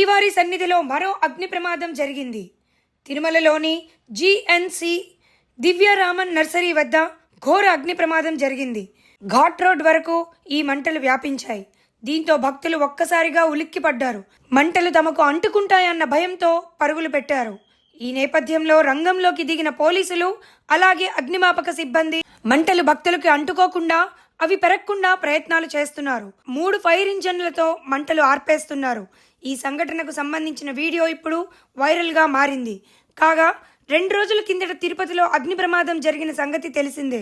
శ్రీవారి సన్నిధిలో మరో అగ్ని ప్రమాదం జరిగింది. తిరుమలలోని GNC దివ్యరామన్ నర్సరీ వద్ద ఘోర అగ్ని ప్రమాదం జరిగింది. ఘాట్ రోడ్ వరకు ఈ మంటలు వ్యాపించాయి. దీంతో భక్తులు ఒక్కసారిగా ఉలిక్కిపడ్డారు. మంటలు తమకు అంటుకుంటాయన్న భయంతో పరుగులు పెట్టారు. ఈ నేపథ్యంలో రంగంలోకి దిగిన పోలీసులు, అలాగే అగ్నిమాపక సిబ్బంది మంటలు భక్తులకు అంటుకోకుండా, అవి పెరగకుండా ప్రయత్నాలు చేస్తున్నారు. 3 ఫైర్ ఇంజన్లతో మంటలు ఆర్పేస్తున్నారు. ఈ సంఘటనకు సంబంధించిన వీడియో ఇప్పుడు వైరల్గా మారింది. కాగా 2 రోజుల కిందట తిరుపతిలో అగ్ని ప్రమాదం జరిగిన సంగతి తెలిసిందే.